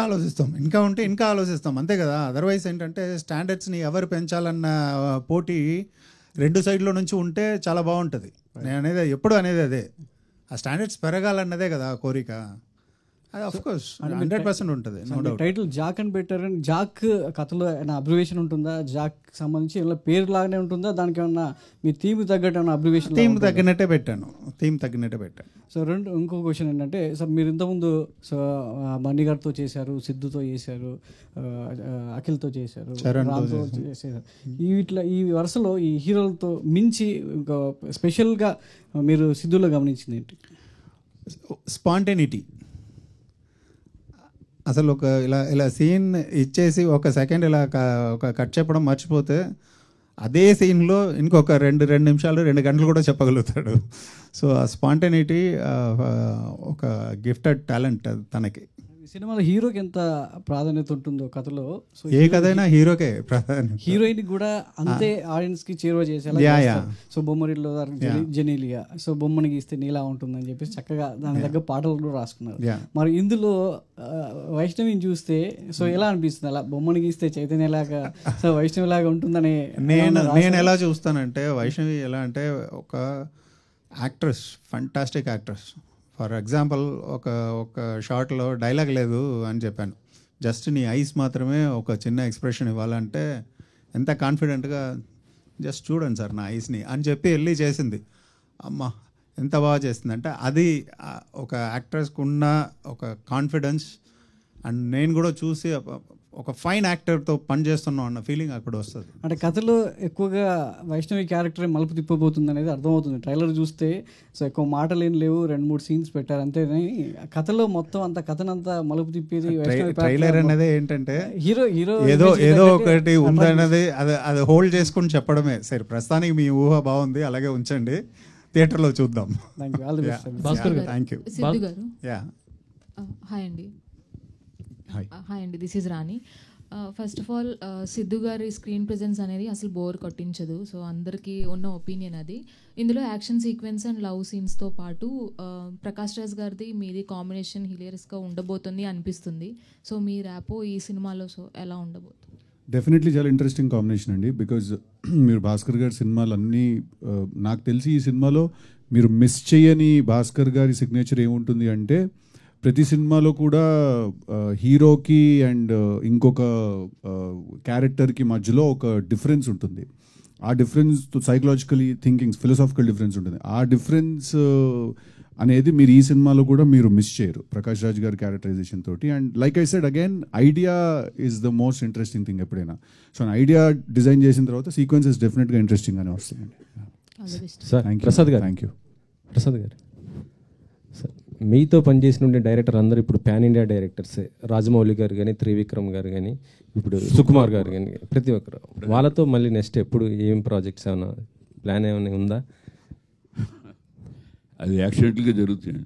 ఆలోచిస్తాం అంతే కదా. అదర్వైజ్ ఏంటంటే స్టాండర్డ్స్ని ఎవరు పెంచాలన్న పోటీ రెండు సైడ్లో నుంచి ఉంటే చాలా బాగుంటుంది. నేను ఎప్పుడు అనేది అదే, ఆ స్టాండర్డ్స్ పెరగాలన్నదే కదా కోరిక. అది ఆఫ్ కోర్స్ 100% ఉంటుంది. టైటిల్ జాక్ అని పెట్టారని, జాక్ కథలో ఏమైనా అబ్రివేషన్ ఉంటుందా? జాక్ సంబంధించి ఏమైనా పేరు లాగానే ఉంటుందా? దానికి ఏమన్నా మీ థీమ్ తగ్గట్టు ఏమైనా అబ్రివేషన్? థీమ్ తగ్గినట్టే పెట్టాను. సో ఇంకో క్వశ్చన్ ఏంటంటే, సార్ మీరు ఇంతకుముందు సో బండి గారితో చేశారు, సిద్ధుతో చేశారు, అఖిల్తో చేశారు, రామ్తో చేశారు. ఈ వరుసలో ఈ హీరోలతో మించి ఇంకా స్పెషల్గా మీరు సిద్ధులో గమనించింది ఏంటి? స్పాంటేనిటీ. అసలు ఒక ఇలా సీన్ ఇచ్చేసి ఒక సెకండ్ ఇలా ఒక కట్ చెప్పడం మర్చిపోతే అదే సీన్లో ఇంకొక 2 నిమిషాలు 2 గంటలు కూడా చెప్పగలుగుతాడు. సో ఆ స్పాంటేనిటీ ఒక గిఫ్టెడ్ టాలెంట్ తనకి. సినిమాలో హీరోకి ఎంత ప్రాధాన్యత ఉంటుందో కథలో, సో ఏ కథైనా హీరోకే ప్రాధాన్యత. హీరోయిన్ కూడా అంతే ఆడియన్స్ కి చేరువ చేసేలా. సో బొమ్మరిలో జెనీలియా, సో బొమ్మని గీస్తే నీలా ఉంటుందని చెప్పేసి చక్కగా దాని దగ్గర పాటలు కూడా రాసుకున్నారు. మరి ఇందులో వైష్ణవిని చూస్తే సో ఎలా అనిపిస్తుంది? అలా బొమ్మని గీస్తే చైతన్యలాగా సో వైష్ణవిలాగా ఉంటుందని నేను ఎలా చూస్తానంటే, వైష్ణవి ఎలా అంటే ఒక actress, fantastic actress. For example ఒక షార్ట్లో డైలాగ్ లేదు అని చెప్పాను, జస్ట్ నీ ఐస్ మాత్రమే ఒక చిన్న ఎక్స్ప్రెషన్ ఇవ్వాలంటే ఎంత కాన్ఫిడెంట్గా జస్ట్ చూడండి సార్ నా ఐస్ని అని చెప్పి వెళ్ళి చేసింది. అమ్మ ఎంత బాగా చేస్తుందంటే అది ఒక యాక్టర్స్కి ఉన్న ఒక కాన్ఫిడెన్స్. అండ్ నేను కూడా చూసి ఒక ఫైన్ యాక్టర్తో పనిచేస్తున్నాం అన్న ఫీలింగ్ అక్కడ వస్తుంది. అంటే కథలో ఎక్కువగా వైష్ణవి క్యారెక్టర్ మలుపు తిప్పబోతుంది అనేది అర్థమవుతుంది ట్రైలర్ చూస్తే. సో ఎక్కువ మాటలు ఏం లేవు, 2-3 సీన్స్ పెట్టారు అంతేనే. కథలో మొత్తం అంత కథనంతా మలుపు తిప్పేది ట్రైలర్ అనేది ఏంటంటే హీరో ఏదో ఒకటి ఉందన్నది అది హోల్డ్ చేసుకుని చెప్పడమే. సరే ప్రస్తుతానికి మీ ఊహ బాగుంది, అలాగే ఉంచండి, థియేటర్లో చూద్దాం. Thank you. హాయ్ అండి. హాయ్ అండి, this is Rani. First of all Siddhu గారి స్క్రీన్ ప్రెజెన్స్ అనేది అసలు బోర్ కొట్టించదు. సో అందరికీ ఉన్న ఒపీనియన్ అది. ఇందులో యాక్షన్ సీక్వెన్స్ అండ్ లవ్ సీన్స్తో పాటు ప్రకాష్ రాజ్ గారిది మీది కాంబినేషన్ హిలేరియస్గా ఉండబోతుంది అనిపిస్తుంది. సో మీ ర్యాపో ఈ సినిమాలో సో ఎలా ఉండబోతుంది? డెఫినెట్లీ చాలా ఇంట్రెస్టింగ్ కాంబినేషన్ అండి. బికాజ్ మీరు భాస్కర్ గారి సినిమాలన్నీ నాకు తెలిసి ఈ సినిమాలో మీరు మిస్ చేయని భాస్కర్ గారి సిగ్నేచర్ ఏముంటుంది అంటే ప్రతి సినిమాలో కూడా హీరోకి అండ్ ఇంకొక క్యారెక్టర్కి మధ్యలో ఒక డిఫరెన్స్ ఉంటుంది. ఆ difference psychologically thinkings, philosophical difference ఉంటుంది. ఆ డిఫరెన్స్ అనేది మీరు ఈ సినిమాలో కూడా మీరు మిస్ చేయరు ప్రకాష్ రాజ్ గారి క్యారెక్టరైజేషన్ తోటి. And like I said again, idea is the most interesting thing ఎప్పుడైనా. సో ఐడియా డిజైన్ చేసిన తర్వాత సీక్వెన్సెస్ డెఫినెట్గా ఇంట్రెస్టింగ్ అని వస్తాయండి. సార్ ప్రసాద్ గారు, థ్యాంక్ యూ. ప్రసాద్ గారు, సార్ మీతో పనిచేసిన డైరెక్టర్ అందరూ ఇప్పుడు పాన్ ఇండియా డైరెక్టర్సే. రాజమౌళి గారు కానీ, త్రివిక్రమ్ గారు కానీ, ఇప్పుడు సుకుమార్ గారు కానీ, ప్రతి ఒక్కరు. వాళ్ళతో మళ్ళీ నెక్స్ట్ ఎప్పుడు ఏం ప్రాజెక్ట్స్ ఏమైనా ప్లాన్ ఏమైనా ఉందా? అది యాక్సిడెంట్గా జరుగుతాయి,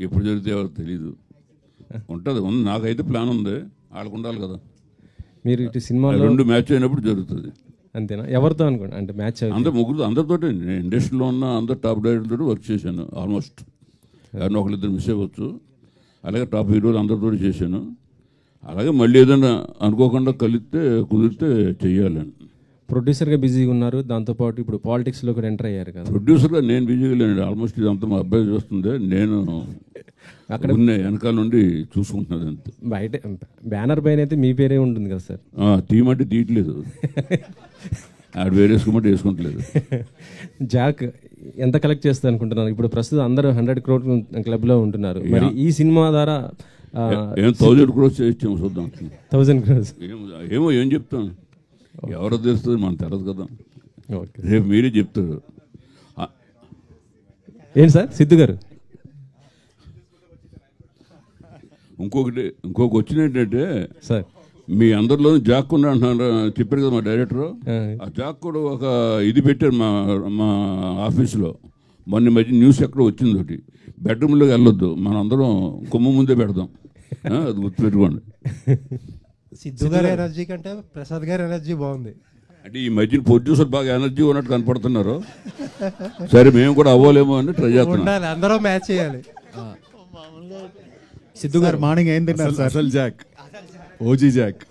ఎప్పుడు జరిగితే ఎవరు తెలీదు. ఉంటుంది, నాకైతే ప్లాన్ ఉంది, వాళ్ళకు ఉండాలి కదా. మీరు ఇటు సినిమాలో 2 మ్యాచ్ అయినప్పుడు జరుగుతుంది. అంతేనా? ఎవరితో అనుకోండి అంటే మ్యాచ్? అందరు ముగ్గురు, అందరితో ఇండస్ట్రీలో ఉన్న అందరు టాప్ డైరెక్టర్తో వర్క్ చేశాను ఆల్మోస్ట్. ఎవరినో ఒకరిద్దరు మిస్ అవ్వచ్చు. అలాగే టాప్ హీరోలు అందరితో చేశాను. అలాగే మళ్ళీ ఏదైనా అనుకోకుండా కుదిరితే చెయ్యాలని. ప్రొడ్యూసర్గా బిజీగా ఉన్నారు, దాంతోపాటు ఇప్పుడు పాలిటిక్స్లో కూడా ఎంటర్ అయ్యారు కదా. ప్రొడ్యూసర్గా నేను బిజీగా లేను, ఆల్మోస్ట్ ఇదంతా మా అబ్బాయి చూస్తుంది, నేను అక్కడ వెనకాల నుండి చూసుకుంటున్నది అంతే. బయట బ్యానర్ పైన అయితే మీ పేరే ఉంటుంది కదా సార్. తీయమంటే తీయట్లేదు, ఆడు వేరేసుకోమంటే వేసుకుంటలేదు. జాక్ ఎంత కలెక్ట్ చేస్తా అనుకుంటున్నారు? ఇప్పుడు ప్రస్తుతం అందరూ 100 crore క్లబ్లో ఉంటున్నారు. మరి ఈ సినిమా ద్వారా 1000 crores చేయించాము, చూద్దాం. 1000 crores ఏమో ఏం చెప్తాను, ఎవరో తెలుస్తుంది, మనకు తెలియదు కదా. రేపు మీరే చెప్తారు. ఏంటి సార్ సిద్ధు గారు? ఇంకొక వచ్చిన ఏంటంటే సార్, మీ అందరిలో జాక్ కూడా అంటున్నారు, చెప్పారు కదా మా డైరెక్టర్. ఆ జాక్ కూడా ఒక ఇది పెట్టారు మా ఆఫీస్లో. మొన్న మధ్య న్యూస్ ఎక్కడో వచ్చింది ఒకటి, బెడ్రూమ్లోకి వెళ్ళొద్దు, మనం అందరం కొమ్మ ముందే పెడదాం, అది గుర్తుపెట్టుకోండి. సిద్ధు గారి ఎనర్జీ కంటే ప్రసాద్ గారి ఎనర్జీ బాగుంది. అంటే ఈ మధ్యన ప్రొడ్యూసర్ బాగా ఎనర్జీ ఉన్నట్టు కనపడుతున్నారు. సరే మేము కూడా అవ్వలేమో అని ట్రై చేస్తున్నాం. అందరూ మ్యాచ్ చేయాలి. సిద్ధు గారు మార్నింగ్ ఏం తిన్నారు సార్? అసలు జాక్, ఓజీ జాక్.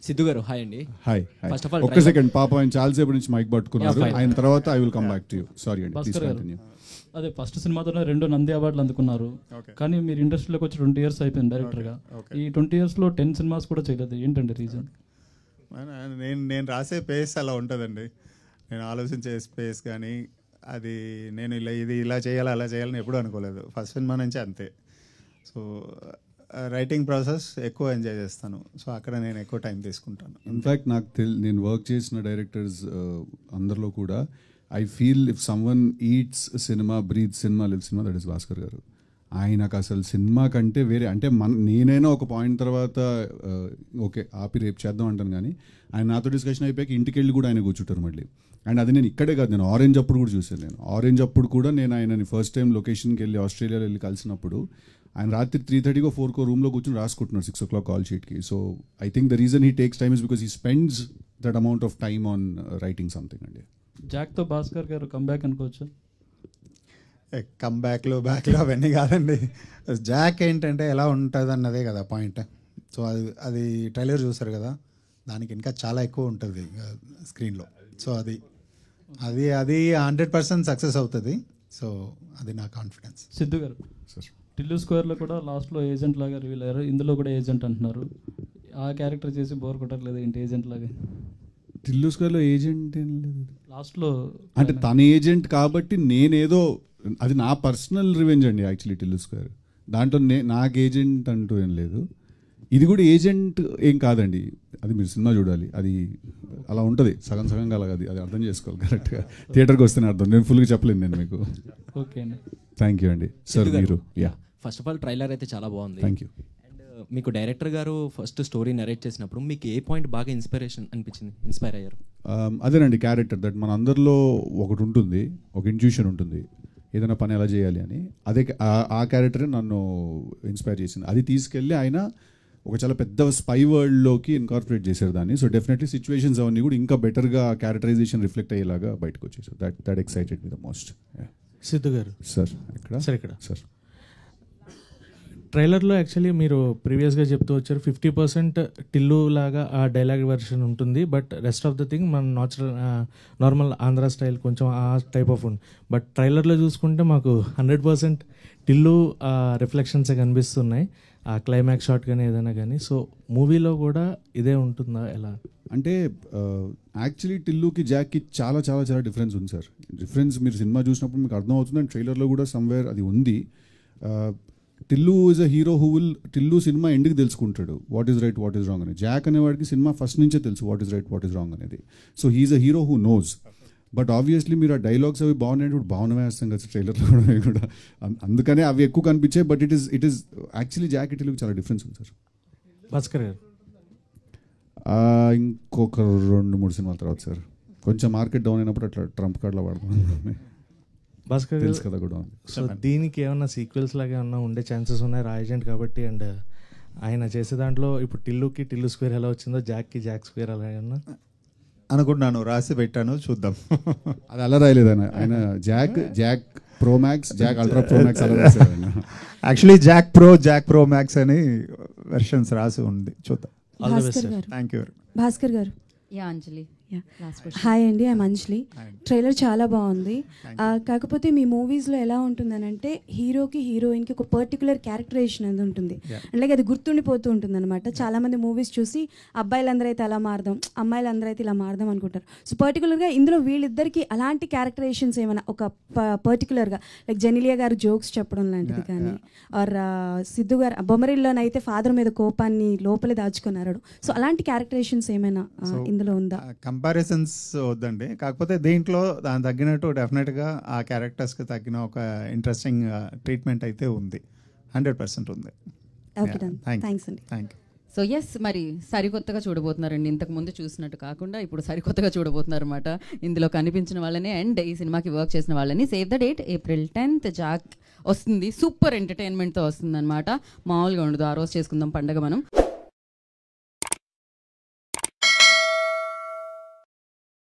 సిద్ధు గారు హాయ్ అండి. హాయ్. ఫస్ట్ ఆఫ్ ఆల్ ఒక్క సెకండ్, పాప ఆయన చాలాసేపు నుంచి మైక్ పట్టుకున్నారు, ఆయన తర్వాత I will come back to you. Sorry అండి, ప్లీజ్ కంటిన్యూ. అదే ఫస్ట్ సినిమాతోనే 2 నంది అవార్డులు అందుకున్నారు. కానీ మీరు ఇండస్ట్రీలోకి వచ్చి 20 years అయిపోయింది డైరెక్టర్గా. ఈ 20 yearsలో 10 సినిమాస్ కూడా చేయలేదు, ఏంటండి రీజన్? నేను రాసే పేస్ అలా ఉంటుందండి. నేను ఆలోచించే స్పేస్ కానీ అది నేను ఇలా చేయాలి అలా చేయాలని ఎప్పుడూ అనుకోలేదు. ఫస్ట్ సినిమా నుంచి అంతే. సో రైటింగ్ ప్రాసెస్ ఎక్కువ ఎంజాయ్ చేస్తాను. సో అక్కడ నేను ఎక్కువ టైం తీసుకుంటాను. ఇన్ఫ్యాక్ట్ నేను వర్క్ చేసిన డైరెక్టర్స్ అందరిలో కూడా I feel if someone eats cinema, breathe cinema, live cinema, that is Bhaskar గారు. ఆయనకు అసలు సినిమా కంటే వేరే, అంటే నేనైనా ఒక పాయింట్ తర్వాత ఓకే ఆపి రేపు చేద్దాం అంటాను, కానీ ఆయన నాతో డిస్కషన్ అయిపోయాక ఇంటికి వెళ్ళి కూడా ఆయన కూర్చుంటారు మళ్ళీ. అండ్ అది నేను ఇక్కడే కాదు, నేను ఆరెంజ్ అప్పుడు కూడా చూసాను. నేను ఆరెంజ్ అప్పుడు కూడా నేను ఆయనని ఫస్ట్ టైం లొకేషన్కి వెళ్ళి ఆస్ట్రేలియాలో వెళ్ళి కలిసినప్పుడు ఆయన రాత్రి 3:30 or 4 రూమ్లో కూర్చొని రాసుకుంటున్నారు 6 o'clock కాల్ షీట్కి. So I think the reason he takes time is because he spends that amount of time on writing something అండి. జాక్తో భాస్కర్ గారు కంబ్యాక్ అనుకోవచ్చు? బ్యాక్లో అవన్నీ కాదండి. జాక్ ఏంటంటే ఎలా ఉంటుంది అన్నదే కదా పాయింట్. సో అది ట్రైలర్ చూసారు కదా, దానికి ఇంకా చాలా ఎక్కువ ఉంటుంది స్క్రీన్లో. సో అది 100% సక్సెస్ అవుతుంది. సో అది నా కాన్ఫిడెన్స్. సిద్ధు గారు, టిల్లు స్క్వేర్లో కూడా లాస్ట్లో ఏజెంట్ లాగా రివీల్ అయ్యారు, ఇందులో కూడా ఏజెంట్ అంటున్నారు. ఆ క్యారెక్టర్ చేసి బోర్ కొట్టట్లేదు ఏంటి ఏజెంట్ లాగా? టిల్లు స్క్వేర్లో ఏజెంట్ ఏం లేదు లాస్ట్లో, అంటే తన ఏజెంట్ కాబట్టి నేనేదో అది నా పర్సనల్ రివెంజ్ అండి యాక్చువల్లీ టిల్లు స్క్వేర్. దాంట్లో నాకు ఏజెంట్ అంటూ ఏం లేదు. ఇది కూడా ఏజెంట్ ఏం కాదండి, అది మీరు సినిమా చూడాలి. అది అలా ఉంటుంది, సగం సగంగా అలాగ అది అర్థం చేసుకోవాలి కరెక్ట్గా. థియేటర్కి వస్తేనే అర్థం, నేను ఫుల్గా చెప్పలేను నేను మీకు. ఓకే అండి, థ్యాంక్ యూ అండి. సార్ మీరు ఫస్ట్ ఆఫ్ ఆల్ ట్రైలర్ అయితే చాలా బాగుంది. Thank you. అండ్ మీకు డైరెక్టర్ గారు ఫస్ట్ స్టోరీ నరేట్ చేసినప్పుడు మీకు ఏ పాయింట్ బాగా ఇన్స్పైర్ అయ్యారు? అదేనండి క్యారెక్టర్ దట్ మన అందరిలో ఒకటి ఉంటుంది, ఒక ఇంట్యూషన్ ఉంటుంది ఏదైనా పని ఎలా చేయాలి అని. అదే ఆ క్యారెక్టరే నన్ను ఇన్స్పైర్ చేసింది. అది తీసుకెళ్ళి ఆయన ఒక చాలా పెద్ద స్పై వరల్డ్లోకి ఇన్కార్పొరేట్ చేశారు దాన్ని. సో డెఫినెట్లీ సిచ్యువేషన్స్ అవన్నీ కూడా ఇంకా బెటర్గా క్యారెక్టరైజేషన్ రిఫ్లెక్ట్ అయ్యేలాగా బయటకు వచ్చేసారు. That excited me the most. Siddhu garu sir ఇక్కడ సార్ ట్రైలర్లో యాక్చువల్లీ మీరు ప్రీవియస్గా చెప్తూ వచ్చారు 50% టిల్లు లాగా ఆ డైలాగ్ వెర్షన్ ఉంటుంది, but rest of the thing మన నార్మల్ ఆంధ్ర స్టైల్ కొంచెం ఆ టైప్ ఆఫ్ ఉంది. బట్ ట్రైలర్లో చూసుకుంటే మాకు 100% టిల్లు రిఫ్లెక్షన్సే కనిపిస్తున్నాయి, ఆ క్లైమాక్స్ షాట్ కానీ ఏదైనా కానీ. సో మూవీలో కూడా ఇదే ఉంటుందా ఎలా? అంటే యాక్చువల్లీ టిల్లుకి జాక్కి చాలా చాలా చాలా డిఫరెన్స్ ఉంది సార్. డిఫరెన్స్ మీరు సినిమా చూసినప్పుడు మీకు అర్థం అవుతుంది, అండ్ ట్రైలర్లో కూడా సమ్వేర్ అది ఉంది. Tillu is a hero who will, Tillu cinema ఎండ్కి తెలుసుకుంటాడు what is right what is wrong అనేది. జాక్ అనేవాడికి సినిమా ఫస్ట్ నుంచే తెలుసు what is right what is wrong అనేది. So he is a hero who knows. But obviously మీరు ఆ డైలాగ్స్ అవి బాగున్నాయి, ఇప్పుడు బాగున్నాయి వేస్తాం కదా ట్రైలర్లో కూడా, అందుకనే అవి ఎక్కువ కనిపించాయి. But it is actually Jack టిల్లుకి చాలా డిఫరెన్స్ ఉంది సార్. భాస్కర్ గారు ఇంకొక 2-3 సినిమాల తర్వాత సార్ కొంచెం మార్కెట్ డౌన్ అయినప్పుడు అట్లా ట్రంప్ కార్డ్లో వాడుతున్నాను. భాస్కర్ తెలుసు కదా కూడా. సో దీనికి ఏమన్నా సీక్వెల్స్ లాగా ఏమన్నా ఉండే ఛాన్సెస్ ఉన్నాయి రా ఏజెంట్ కాబట్టి? అండ్ ఆయన చేసే దాంట్లో ఇప్పుడు టిల్లుకి టిల్లు స్క్వేర్ ఎలా వచ్చిందో జాక్కి జాక్ స్క్వేర్ అలా ఏమన్నా అనుకుంటున్నాను, రాసి పెట్టాను, చూద్దాం. అది అలా రాయలేదు ఆయన Jack pro max, Jack ultra pro max అలా రాశారు ఆయన. యాక్చువల్లీ జాక్ ప్రో మ్యాక్స్ అని వెర్షన్స్ రాసి ఉంది, చూద్దాం. Thank you. Bhaskar garu. Yeah Anjali. Hi అండి, ఐఎమ్ అంజలి. ట్రైలర్ చాలా బాగుంది. కాకపోతే మీ మూవీస్లో ఎలా ఉంటుందనంటే హీరోకి హీరోయిన్కి ఒక పర్టికులర్ క్యారెక్టరైజేషన్ అనేది ఉంటుంది, అలాగే అది గుర్తుండిపోతూ ఉంటుంది అనమాట. చాలామంది మూవీస్ చూసి అబ్బాయిలందరూ అయితే అలా మారదాం, అమ్మాయిలందరూ అయితే ఇలా మారదాం అనుకుంటారు. సో పర్టికులర్గా ఇందులో వీళ్ళిద్దరికి అలాంటి క్యారెక్టరైజేషన్స్ ఏమైనా ఒక పర్టికులర్గా లైక్ జెనిలియా గారు జోక్స్ చెప్పడం లాంటిది కానీ, ఆర్ సిద్ధు గారు బొమ్మరిల్లోనైతే ఫాదర్ మీద కోపాన్ని లోపలే దాచుకున్నారు. సో అలాంటి క్యారెక్టరైజేషన్స్ ఏమైనా ఇందులో ఉందా? కంపారిజన్స్ వద్దండి, కాకపోతే దీంట్లో దానికి తగ్గినట్టు డెఫినెట్గా ఆ క్యారెక్టర్స్కి తగ్గిన ఒక ఇంట్రెస్టింగ్ ట్రీట్మెంట్ అయితే ఉంది, 100% ఉంది. థ్యాంక్స్ అండి. Thank you. సో ఎస్, మరి సరికొత్తగా చూడబోతున్నారండి, ఇంతకు ముందు చూసినట్టు కాకుండా ఇప్పుడు సరికొత్తగా చూడబోతున్నారు అనమాట. ఇందులో కనిపించిన వాళ్ళని అండ్ ఈ సినిమాకి వర్క్ చేసిన వాళ్ళని. Save the date April 10th Jack వస్తుంది, సూపర్ ఎంటర్టైన్మెంట్తో వస్తుంది అనమాట, మామూలుగా ఉండదు. ఆ రోజు చేసుకుందాం పండగ మనం.